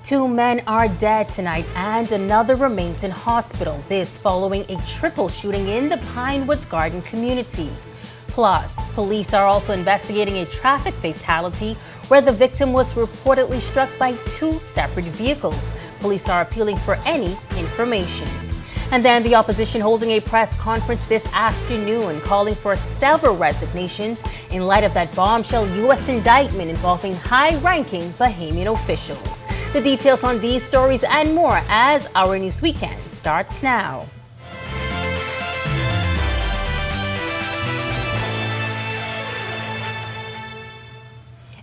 Two men are dead tonight and another remains in hospital. This following a triple shooting in the Pinewoods Garden community. Plus, police are also investigating a traffic fatality where the victim was reportedly struck by two separate vehicles. Police are appealing for any information. And then the opposition holding a press conference this afternoon calling for several resignations in light of that bombshell U.S. indictment involving high-ranking Bahamian officials. The details on these stories and more as Our News Weekend starts now.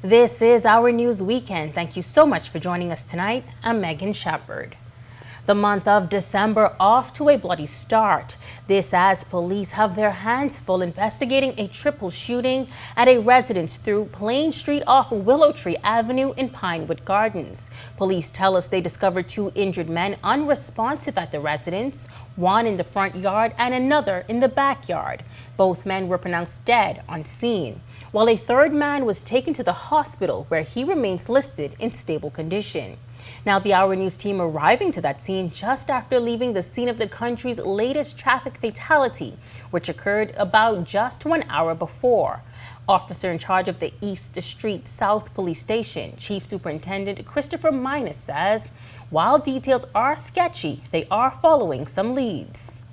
This is Our News Weekend. Thank you so much for joining us tonight. I'm Megan Shepard. The month of December off to a bloody start. This as police have their hands full investigating a triple shooting at a residence through Plain Street off Willow Tree Avenue in Pinewood Gardens. Police tell us they discovered two injured men unresponsive at the residence, one in the front yard and another in the backyard. Both men were pronounced dead on scene, while a third man was taken to the hospital where he remains listed in stable condition. Now, the Our News team arriving to that scene just after leaving the scene of the country's latest traffic fatality, which occurred about just 1 hour before. Officer in charge of the East Street South Police Station, Chief Superintendent Christopher Minus, says while details are sketchy, they are following some leads.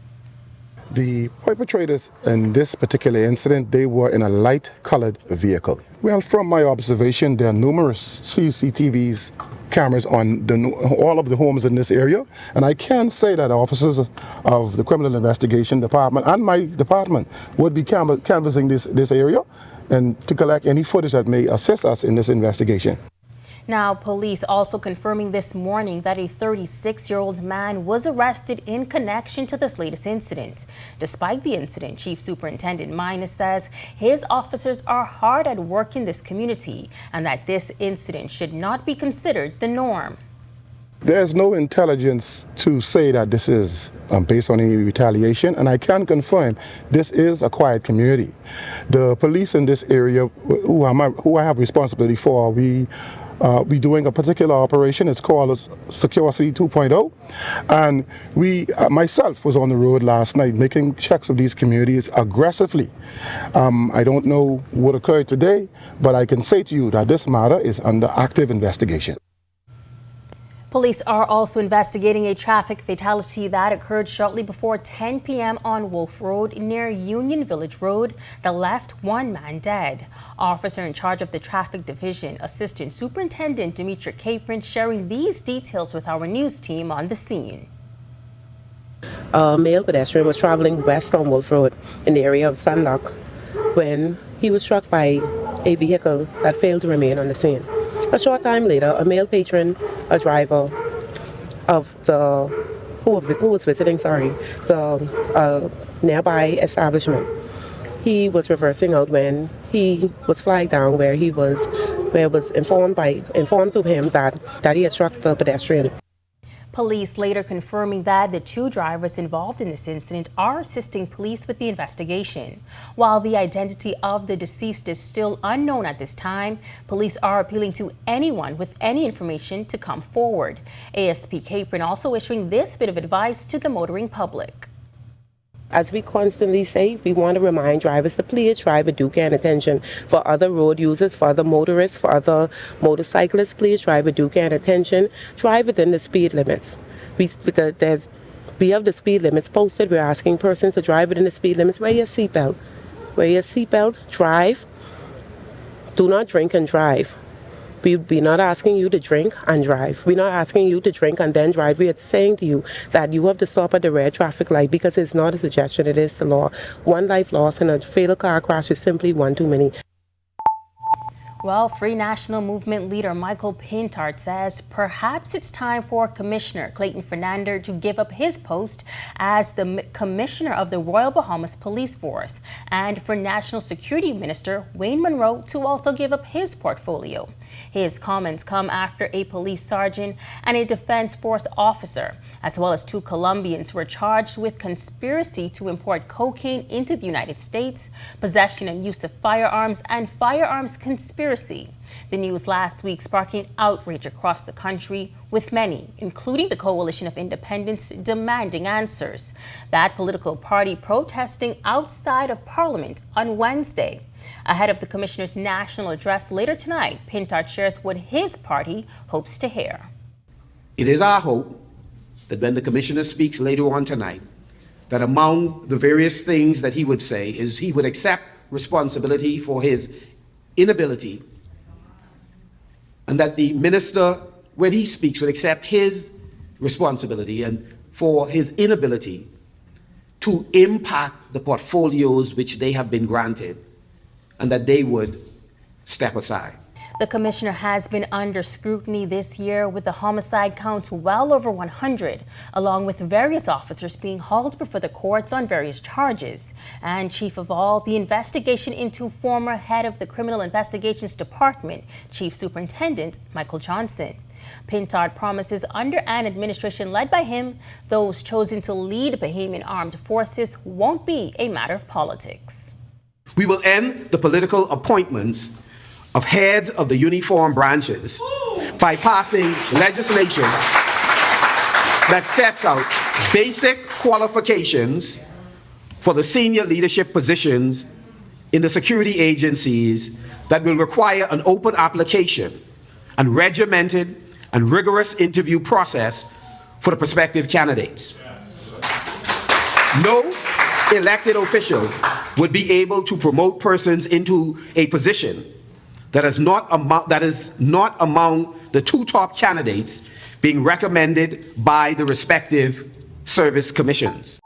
The perpetrators in this particular incident, they were in a light-colored vehicle. Well, from my observation, there are numerous CCTVs cameras on all of the homes in this area, and I can say that officers of the Criminal Investigation Department and my department would be canvassing this area and to collect any footage that may assist us in this investigation. Now, police also confirming this morning that a 36-year-old man was arrested in connection to this latest incident. Despite the incident, Chief Superintendent Minus says his officers are hard at work in this community and that this incident should not be considered the norm. There's no intelligence to say that this is based on any retaliation, and I can confirm this is a quiet community. The police in this area, who I have responsibility for, we doing a particular operation. It's called Security 2.0, and myself was on the road last night making checks of these communities aggressively. I don't know what occurred today, but I can say to you that this matter is under active investigation. Police are also investigating a traffic fatality that occurred shortly before 10 p.m. on Wolf Road near Union Village Road that left one man dead. Officer in charge of the Traffic Division, Assistant Superintendent Demetri Capron, sharing these details with our news team on the scene. A male pedestrian was traveling west on Wolf Road in the area of Sunlock when he was struck by a vehicle that failed to remain on the scene. A short time later, a male patron, a driver of who was visiting the nearby establishment, he was reversing out when he was flagged down where it was informed to him that he had struck the pedestrian. Police later confirming that the two drivers involved in this incident are assisting police with the investigation. While the identity of the deceased is still unknown at this time, police are appealing to anyone with any information to come forward. ASP Capron also issuing this bit of advice to the motoring public. As we constantly say, we want to remind drivers to please drive with due care and attention. For other road users, for other motorists, for other motorcyclists, please drive with due care and attention. Drive within the speed limits. We have the speed limits posted. We're asking persons to drive within the speed limits. Wear your seatbelt. Wear your seatbelt. Drive. Do not drink and drive. We're not asking you to drink and drive. We're not asking you to drink and then drive. We are saying to you that you have to stop at the red traffic light because it's not a suggestion, it is the law. One life lost in a fatal car crash is simply one too many. Well, Free National Movement leader Michael Pintard says perhaps it's time for Commissioner Clayton Fernander to give up his post as the Commissioner of the Royal Bahamas Police Force and for National Security Minister Wayne Monroe to also give up his portfolio. His comments come after a police sergeant and a Defense Force officer, as well as two Colombians, were charged with conspiracy to import cocaine into the United States, possession and use of firearms, and firearms conspiracy conspiracy. The news last week sparking outrage across the country, with many, including the Coalition of Independents, demanding answers. That political party protesting outside of Parliament on Wednesday. Ahead of the commissioner's national address later tonight, Pintard shares what his party hopes to hear. It is our hope that when the commissioner speaks later on tonight, that among the various things that he would say is he would accept responsibility for his inability, and that the minister, when he speaks, would accept his responsibility and for his inability to impact the portfolios which they have been granted, and that they would step aside. The commissioner has been under scrutiny this year, with the homicide count well over 100, along with various officers being hauled before the courts on various charges. And chief of all, the investigation into former head of the Criminal Investigations Department, Chief Superintendent Michael Johnson. Pintard promises under an administration led by him, those chosen to lead Bahamian armed forces won't be a matter of politics. We will end the political appointments of heads of the uniform branches by passing legislation that sets out basic qualifications for the senior leadership positions in the security agencies that will require an open application and regimented and rigorous interview process for the prospective candidates. No elected official would be able to promote persons into a position that is not among the two top candidates being recommended by the respective service commissions.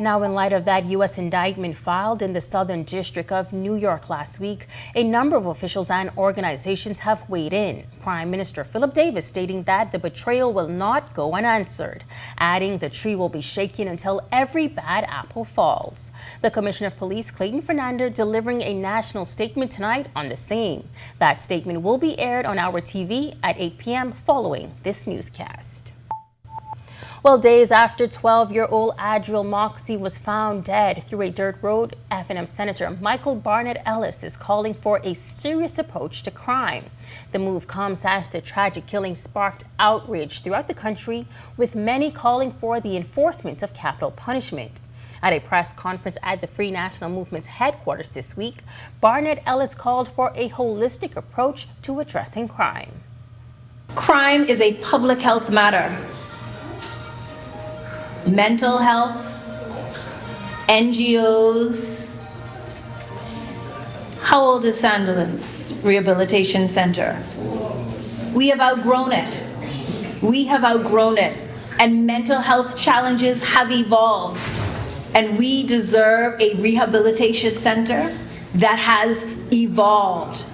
Now, in light of that U.S. indictment filed in the Southern District of New York last week, a number of officials and organizations have weighed in. Prime Minister Philip Davis stating that the betrayal will not go unanswered, adding the tree will be shaken until every bad apple falls. The Commissioner of Police, Clayton Fernander, delivering a national statement tonight on the same. That statement will be aired on our TV at 8 p.m. following this newscast. Well, days after 12-year-old Adriel Moxie was found dead through a dirt road, F&M Senator Michael Barnett Ellis is calling for a serious approach to crime. The move comes as the tragic killing sparked outrage throughout the country, with many calling for the enforcement of capital punishment. At a press conference at the Free National Movement's headquarters this week, Barnett Ellis called for a holistic approach to addressing crime. Crime is a public health matter. Mental health, NGOs. How old is Sandilands Rehabilitation Center? We have outgrown it. We have outgrown it. And mental health challenges have evolved. And we deserve a rehabilitation center that has evolved.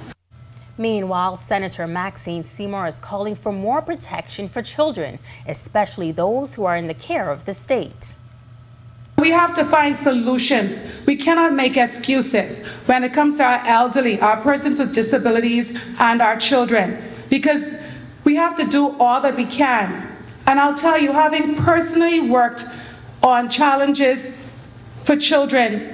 Meanwhile, Senator Maxine Seymour is calling for more protection for children, especially those who are in the care of the state. We have to find solutions. We cannot make excuses when it comes to our elderly, our persons with disabilities, and our children, because we have to do all that we can. And I'll tell you, having personally worked on challenges for children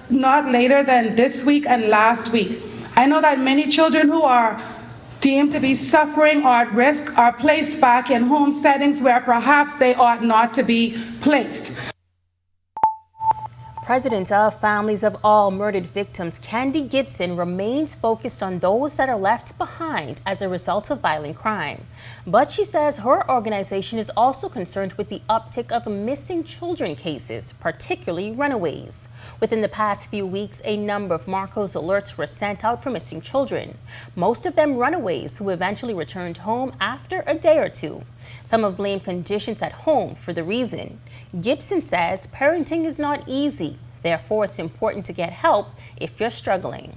not later than this week and last week, I know that many children who are deemed to be suffering or at risk are placed back in home settings where perhaps they ought not to be placed. President of Families of All Murdered Victims, Candy Gibson, remains focused on those that are left behind as a result of violent crime. But she says her organization is also concerned with the uptick of missing children cases, particularly runaways. Within the past few weeks, a number of Marcos alerts were sent out for missing children, most of them runaways who eventually returned home after a day or two. Some have blamed conditions at home for the reason. Gibson says parenting is not easy. Therefore, it's important to get help if you're struggling.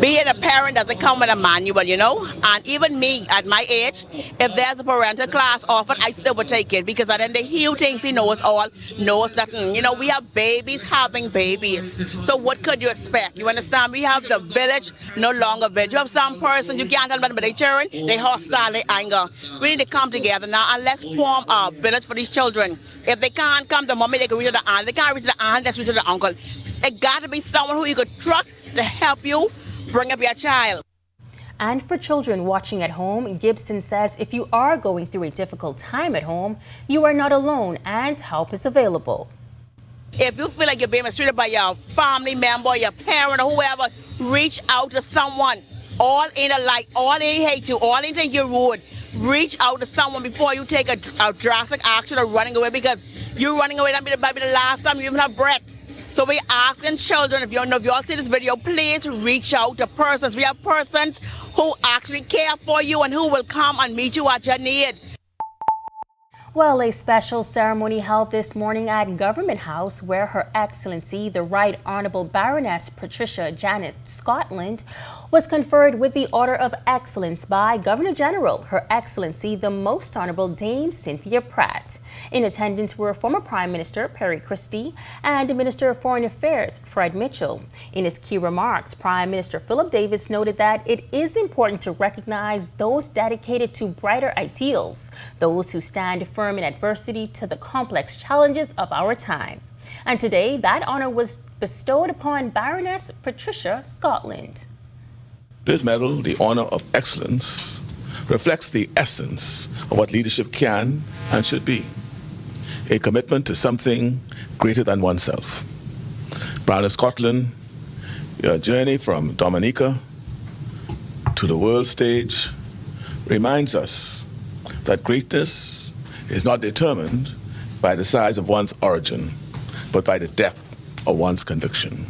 Being a parent doesn't come with a manual, you know, and even me at my age, if there's a parental class offered, I still would take it, because then the huge things he knows all, knows that, you know, we have babies having babies. So what could you expect? You understand? We have the village, no longer village. You have some persons, you can't tell them about their children, they hostile, they anger. We need to come together now and let's form a village for these children. If they can't come to mommy, they can reach to the aunt. If they can't reach to the aunt, let's reach to the uncle. It got to be someone who you could trust to help you bring up your child. And for children watching at home, Gibson says if you are going through a difficult time at home, you are not alone and help is available. If you feel like you're being mistreated by your family member, your parent, or whoever, reach out to someone. All in all in hate you, all in think you're rude. Reach out to someone before you take a drastic action of running away, because you running away, that'll be the last time you even have breath. So we're asking children, if you all see this video, please reach out to persons. We have persons who actually care for you and who will come and meet you at your need. Well, a special ceremony held this morning at Government House where Her Excellency, the Right Honourable Baroness Patricia Janet Scotland, was conferred with the Order of Excellence by Governor General, Her Excellency, the Most Honourable Dame Cynthia Pratt. In attendance were former Prime Minister Perry Christie and Minister of Foreign Affairs Fred Mitchell. In his key remarks, Prime Minister Philip Davis noted that it is important to recognize those dedicated to brighter ideals, those who stand firm in adversity to the complex challenges of our time. And today, that honor was bestowed upon Baroness Patricia Scotland. This medal, the Honor of Excellence, reflects the essence of what leadership can and should be: a commitment to something greater than oneself. Baroness Scotland, your journey from Dominica to the world stage reminds us that greatness is not determined by the size of one's origin, but by the depth of one's conviction.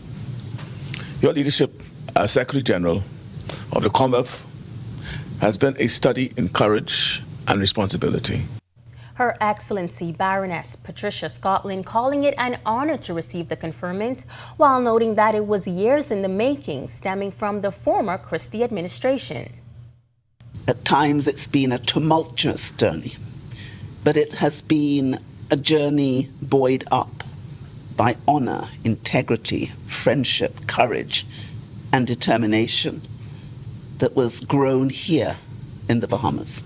Your leadership as Secretary General of the Commonwealth has been a study in courage and responsibility. Her Excellency Baroness Patricia Scotland calling it an honor to receive the conferment, while noting that it was years in the making, stemming from the former Christie administration. At times it's been a tumultuous journey, but it has been a journey buoyed up by honor, integrity, friendship, courage, and determination that was grown here in the Bahamas.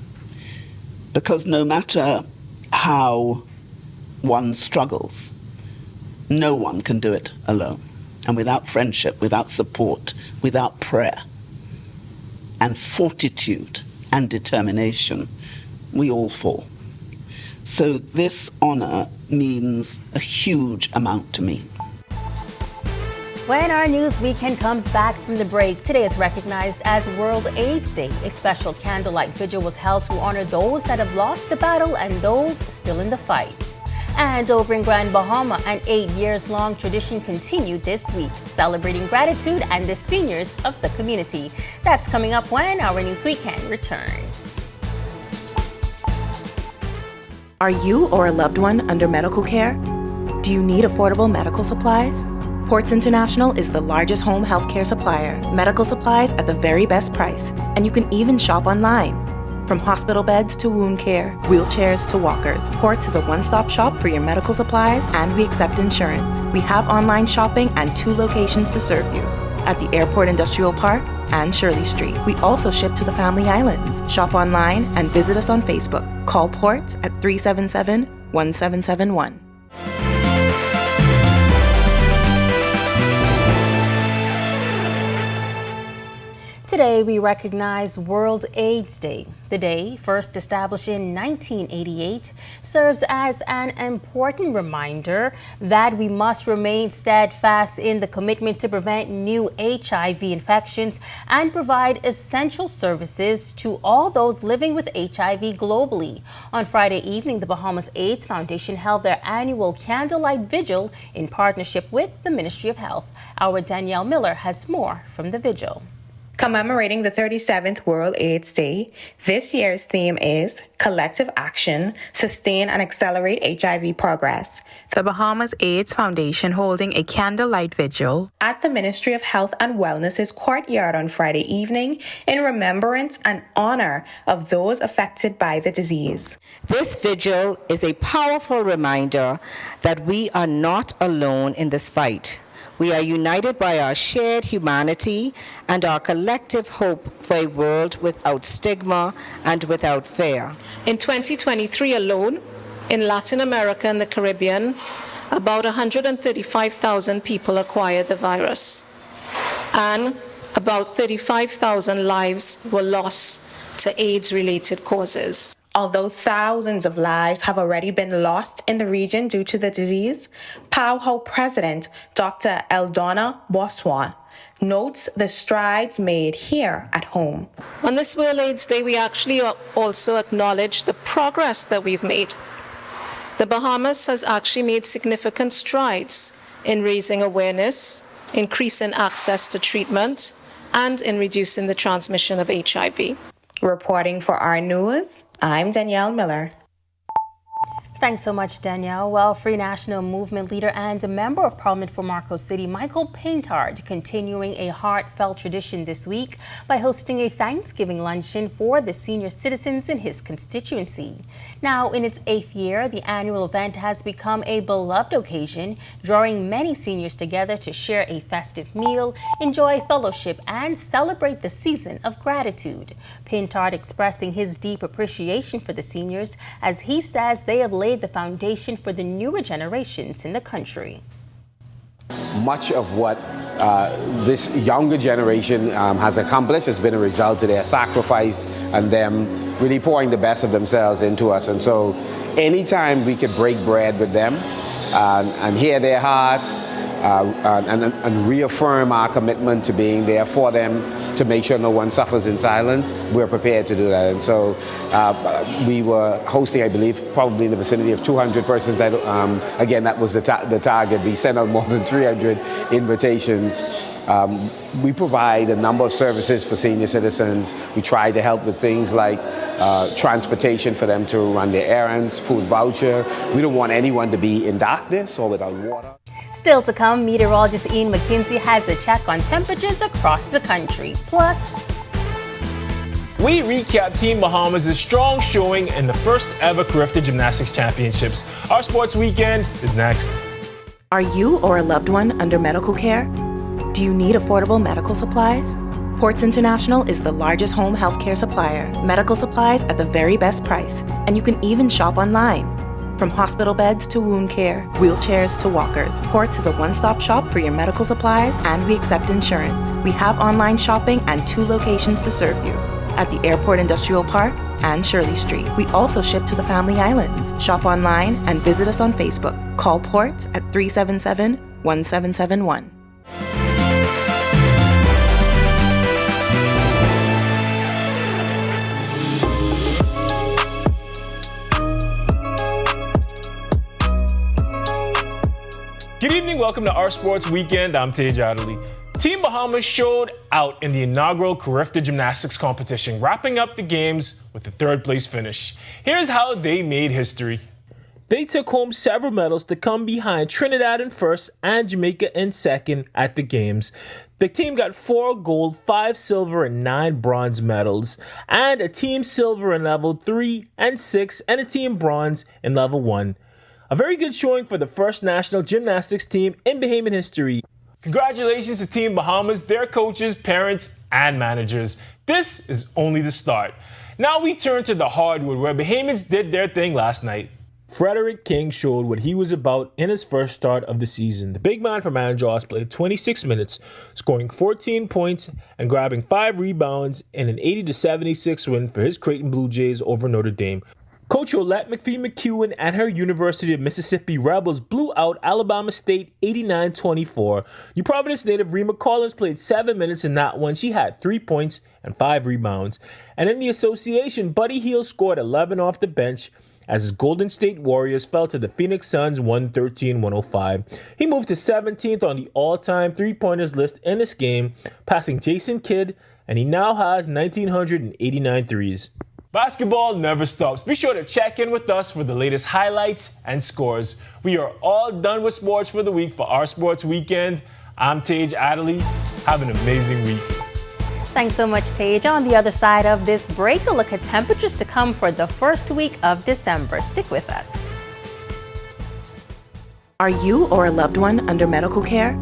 Because no matter how one struggles, no one can do it alone. And without friendship, without support, without prayer, and fortitude and determination, we all fall. So this honor means a huge amount to me. When our news weekend comes back from the break, today is recognized as World AIDS Day. A special candlelight vigil was held to honor those that have lost the battle and those still in the fight. And over in Grand Bahama, an 8 years long tradition continued this week, celebrating gratitude and the seniors of the community. That's coming up when our news weekend returns. Are you or a loved one under medical care? Do you need affordable medical supplies? Ports International is the largest home healthcare supplier. Medical supplies at the very best price, and you can even shop online. From hospital beds to wound care, wheelchairs to walkers, Ports is a one-stop shop for your medical supplies, and we accept insurance. We have online shopping and 2 locations to serve you, at the Airport Industrial Park and Shirley Street. We also ship to the Family Islands. Shop online and visit us on Facebook. Call Ports at 377-1771. Today, we recognize World AIDS Day. The day, first established in 1988, serves as an important reminder that we must remain steadfast in the commitment to prevent new HIV infections and provide essential services to all those living with HIV globally. On Friday evening, the Bahamas AIDS Foundation held their annual candlelight vigil in partnership with the Ministry of Health. Our Danielle Miller has more from the vigil. Commemorating the 37th World AIDS Day, this year's theme is Collective Action, Sustain and Accelerate HIV Progress. The Bahamas AIDS Foundation holding a candlelight vigil at the Ministry of Health and Wellness's courtyard on Friday evening in remembrance and honor of those affected by the disease. This vigil is a powerful reminder that we are not alone in this fight. We are united by our shared humanity and our collective hope for a world without stigma and without fear. In 2023 alone, in Latin America and the Caribbean, about 135,000 people acquired the virus. And about 35,000 lives were lost to AIDS-related causes. Although thousands of lives have already been lost in the region due to the disease, POWHO President Dr. Eldona Boswan notes the strides made here at home. On this World AIDS Day, we actually also acknowledge the progress that we've made. The Bahamas has actually made significant strides in raising awareness, increasing access to treatment, and in reducing the transmission of HIV. Reporting for Our News, I'm Danielle Miller. Thanks so much, Danielle. Well, Free National Movement leader and a member of Parliament for Marco City, Michael Paintard, continuing a heartfelt tradition this week by hosting a Thanksgiving luncheon for the senior citizens in his constituency. Now, in its 8th year, the annual event has become a beloved occasion, drawing many seniors together to share a festive meal, enjoy fellowship, and celebrate the season of gratitude. Paintard expressing his deep appreciation for the seniors, as he says they have laid the foundation for the newer generations in the country. Much of what this younger generation has accomplished has been a result of their sacrifice and them really pouring the best of themselves into us. And so anytime we could break bread with them and hear their hearts and reaffirm our commitment to being there for them, to make sure no one suffers in silence, we're prepared to do that. And so we were hosting, I believe, probably in the vicinity of 200 persons. Again, that was the target. We sent out more than 300 invitations. We provide a number of services for senior citizens. We try to help with things like transportation for them to run their errands, food voucher. We don't want anyone to be in darkness or without water. Still to come, meteorologist Ian McKinsey has a check on temperatures across the country. Plus, we recap Team Bahamas' strong showing in the first ever Carifta Gymnastics Championships. Our sports weekend is next. Are you or a loved one under medical care? Do you need affordable medical supplies? Ports International is the largest home healthcare supplier. Medical supplies at the very best price. And you can even shop online. From hospital beds to wound care, wheelchairs to walkers, Ports is a one-stop shop for your medical supplies, and we accept insurance. We have online shopping and 2 locations to serve you, at the Airport Industrial Park and Shirley Street. We also ship to the Family Islands. Shop online and visit us on Facebook. Call Ports at 377-1771. Good evening, welcome to Our Sports Weekend. I'm Tej Adderley. Team Bahamas showed out in the inaugural Carifta Gymnastics competition, wrapping up the games with a 3rd place finish. Here's how they made history. They took home several medals to come behind Trinidad in 1st and Jamaica in 2nd at the games. The team got 4 gold, 5 silver, and 9 bronze medals, and a team silver in level 3 and 6, and a team bronze in level 1. A very good showing for the first national gymnastics team in Bahamian history. Congratulations to Team Bahamas, their coaches, parents, and managers. This is only the start. Now we turn to the hardwood, where Bahamians did their thing last night. Frederick King showed what he was about in his first start of the season. The big man from Andros played 26 minutes, scoring 14 points and grabbing 5 rebounds in an 80-76 win for his Creighton Blue Jays over Notre Dame. Coach Olette McPhee-McEwen and her University of Mississippi Rebels blew out Alabama State 89-24. New Providence native Rima Collins played 7 minutes in that one. She had 3 points and 5 rebounds. And in the association, Buddy Hield scored 11 off the bench as his Golden State Warriors fell to the Phoenix Suns 113-105. He moved to 17th on the all-time three-pointers list in this game, passing Jason Kidd, and he now has 1,989 threes. Basketball never stops. Be sure to check in with us for the latest highlights and scores. We are all done with sports for the week for Our Sports Weekend. I'm Tej Adderley. Have an amazing week. Thanks so much, Tej. On the other side of this break, a look at temperatures to come for the first week of December. Stick with us. Are you or a loved one under medical care?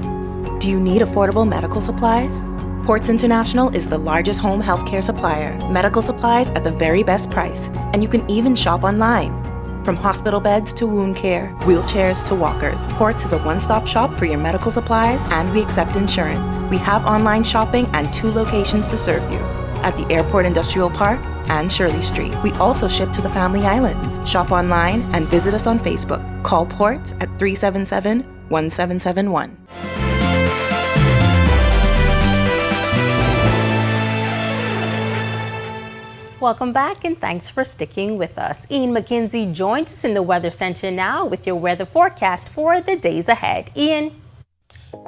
Do you need affordable medical supplies? Ports International is the largest home healthcare supplier. Medical supplies at the very best price. And you can even shop online. From hospital beds to wound care, wheelchairs to walkers, Ports is a one-stop shop for your medical supplies, and we accept insurance. We have online shopping and 2 locations to serve you, at the Airport Industrial Park and Shirley Street. We also ship to the Family Islands. Shop online and visit us on Facebook. Call Ports at 377-1771. Welcome back and thanks for sticking with us. Ian McKenzie joins us in the Weather Center now with your weather forecast for the days ahead. Ian.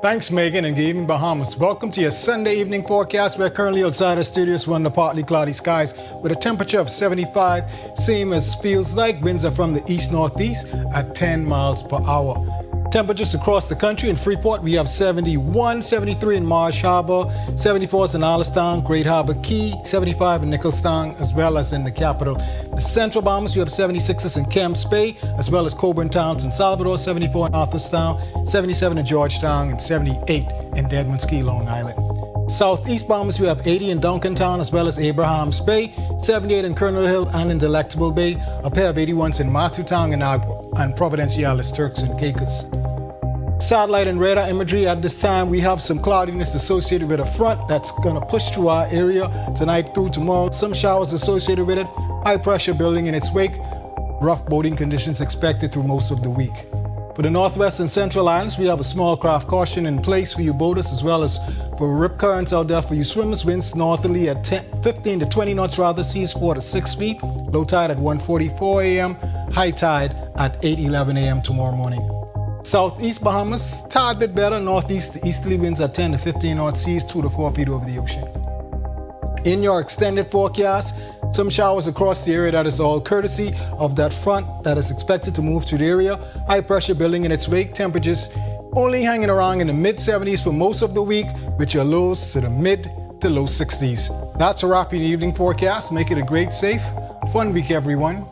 Thanks, Megan, and good evening, Bahamas. Welcome to your Sunday evening forecast. We're currently outside our studios under partly cloudy skies with a temperature of 75. Same as feels like. Winds are from the east-northeast at 10 miles per hour. Temperatures across the country. In Freeport, we have 71, 73 in Marsh Harbor, 74 in Allenstown, Great Harbor Key, 75 in Nicholstown, as well as in the capital. The Central Bahamas, we have 76 in Camps Bay, as well as Coburn Towns in Salvador, 74 in Arthurstown, 77 in Georgetown, and 78 in Deadman's Key, Long Island. Southeast Bahamas, we have 80 in Duncantown, as well as Abrahams Bay, 78 in Colonel Hill and in Delectable Bay, a pair of 81s in Matutown and Agua, and Providenciales, Turks and Caicos. Satellite and radar imagery. At this time, we have some cloudiness associated with a front that's going to push through our area tonight through tomorrow. Some showers associated with it. High pressure building in its wake. Rough boating conditions expected through most of the week. For the Northwest and Central Islands, we have a small craft caution in place for you boaters, as well as for rip currents out there for you swimmers. Winds northerly at 15 to 20 knots, rather, seas 4 to 6 feet. Low tide at 1:44 a.m. High tide at 8:11 a.m. tomorrow morning. Southeast Bahamas, tad bit better. Northeast to easterly winds at 10 to 15 knots, seas 2 to 4 feet over the ocean. In your extended forecast, some showers across the area. That is all courtesy of that front that is expected to move through the area. High pressure building in its wake. Temperatures only hanging around in the mid-70s for most of the week, with your lows to the mid to low 60s. That's a wrap in the evening forecast. Make it a great, safe, fun week, everyone.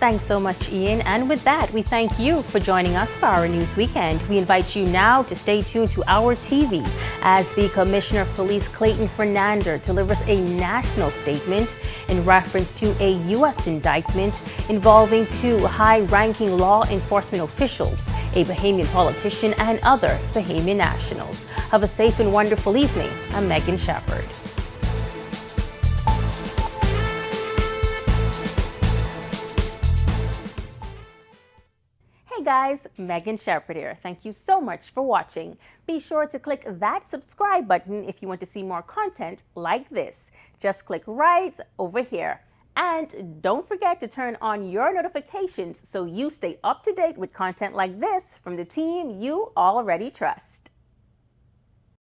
Thanks so much, Ian. And with that, we thank you for joining us for our News Weekend. We invite you now to stay tuned to our TV as the Commissioner of Police, Clayton Fernander, delivers a national statement in reference to a U.S. indictment involving 2 high-ranking law enforcement officials, a Bahamian politician, and other Bahamian nationals. Have a safe and wonderful evening. I'm Megan Shepherd. Hey guys, Megan Shepherd here. Thank you so much for watching. Be sure to click that subscribe button if you want to see more content like this. Just click right over here. And don't forget to turn on your notifications so you stay up to date with content like this from the team you already trust.